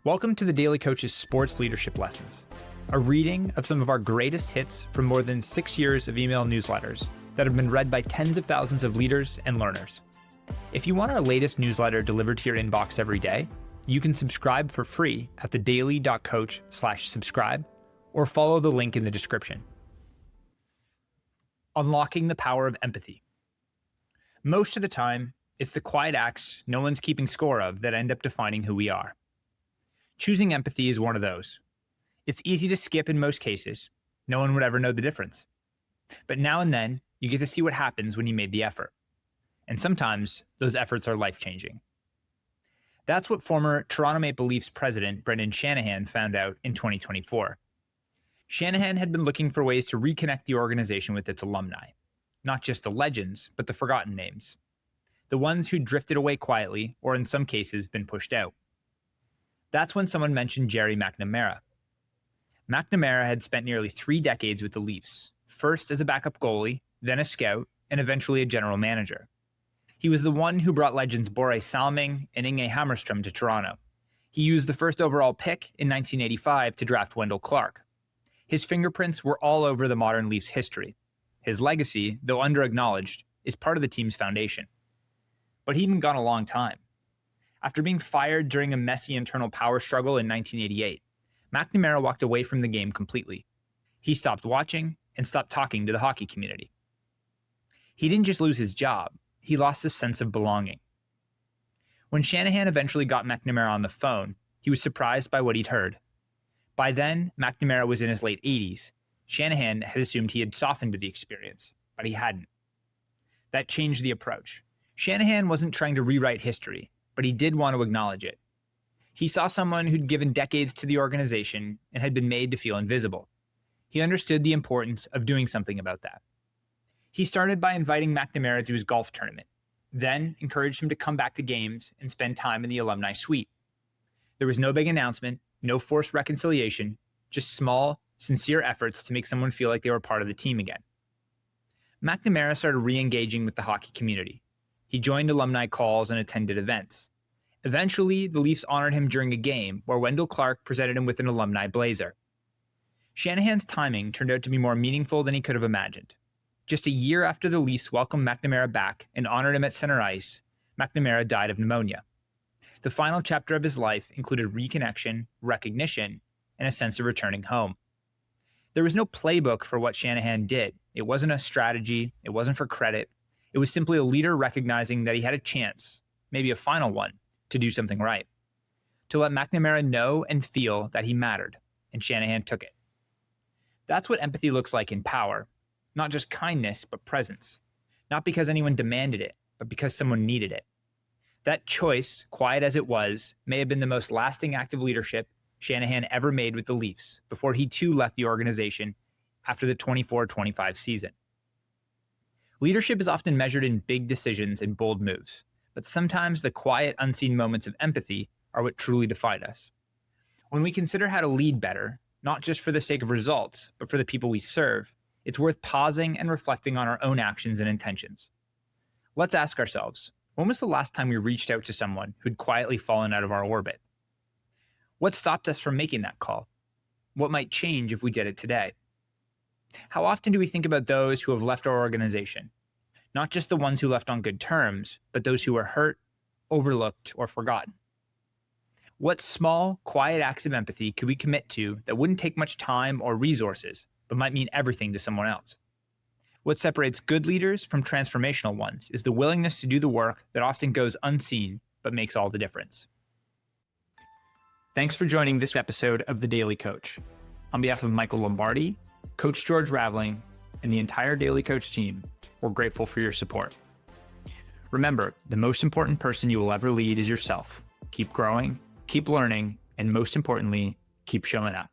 Welcome to the Daily Coach's Sports Leadership Lessons, a reading of some of our greatest hits from more than 6 years of email newsletters that have been read by tens of thousands of leaders and learners. If you want our latest newsletter delivered to your inbox every day, you can subscribe for free at thedaily.coach/subscribe or follow the link in the description. Unlocking the power of empathy. Most of the time, it's the quiet acts no one's keeping score of that end up defining who we are. Choosing empathy is one of those. It's easy to skip in most cases. No one would ever know the difference. But now and then, you get to see what happens when you made the effort. And sometimes, those efforts are life-changing. That's what former Toronto Maple Leafs president Brendan Shanahan found out in 2024. Shanahan had been looking for ways to reconnect the organization with its alumni. Not just the legends, but the forgotten names. The ones who drifted away quietly, or in some cases, been pushed out. That's when someone mentioned Gerry McNamara. McNamara had spent nearly 3 decades with the Leafs, first as a backup goalie, then a scout, and eventually a general manager. He was the one who brought legends Börje Salming and Inge Hammarström to Toronto. He used the first overall pick in 1985 to draft Wendell Clark. His fingerprints were all over the modern Leafs history. His legacy, though under-acknowledged, is part of the team's foundation. But he'd been gone a long time. After being fired during a messy internal power struggle in 1988, McNamara walked away from the game completely. He stopped watching and stopped talking to the hockey community. He didn't just lose his job, he lost his sense of belonging. When Shanahan eventually got McNamara on the phone, he was surprised by what he'd heard. By then, McNamara was in his late 80s. Shanahan had assumed he had softened to the experience, but he hadn't. That changed the approach. Shanahan wasn't trying to rewrite history, but he did want to acknowledge it. He saw someone who'd given decades to the organization and had been made to feel invisible. He understood the importance of doing something about that. He started by inviting McNamara to his golf tournament, then encouraged him to come back to games and spend time in the alumni suite. There was no big announcement, no forced reconciliation, just small, sincere efforts to make someone feel like they were part of the team again. McNamara started re-engaging with the hockey community. He joined alumni calls and attended events. Eventually, the Leafs honored him during a game where Wendell Clark presented him with an alumni blazer. Shanahan's timing turned out to be more meaningful than he could have imagined. Just a year after the Leafs welcomed McNamara back and honored him at center ice, McNamara died of pneumonia. The final chapter of his life included reconnection, recognition, and a sense of returning home. There was no playbook for what Shanahan did. It wasn't a strategy. It wasn't for credit. It was simply a leader recognizing that he had a chance, maybe a final one, to do something right. To let McNamara know and feel that he mattered, and Shanahan took it. That's what empathy looks like in power. Not just kindness, but presence. Not because anyone demanded it, but because someone needed it. That choice, quiet as it was, may have been the most lasting act of leadership Shanahan ever made with the Leafs before he too left the organization after the 24-25 season. Leadership is often measured in big decisions and bold moves, but sometimes the quiet, unseen moments of empathy are what truly define us. When we consider how to lead better, not just for the sake of results, but for the people we serve, it's worth pausing and reflecting on our own actions and intentions. Let's ask ourselves, when was the last time we reached out to someone who'd quietly fallen out of our orbit? What stopped us from making that call? What might change if we did it today? How often do we think about those who have left our organization? Not just the ones who left on good terms, but those who were hurt, overlooked, or forgotten. What small, quiet acts of empathy could we commit to that wouldn't take much time or resources, but might mean everything to someone else? What separates good leaders from transformational ones is the willingness to do the work that often goes unseen, but makes all the difference. Thanks for joining this episode of The Daily Coach. On behalf of Michael Lombardi, Coach George Raveling, and the entire Daily Coach team, we're grateful for your support. Remember, the most important person you will ever lead is yourself. Keep growing, keep learning, and most importantly, keep showing up.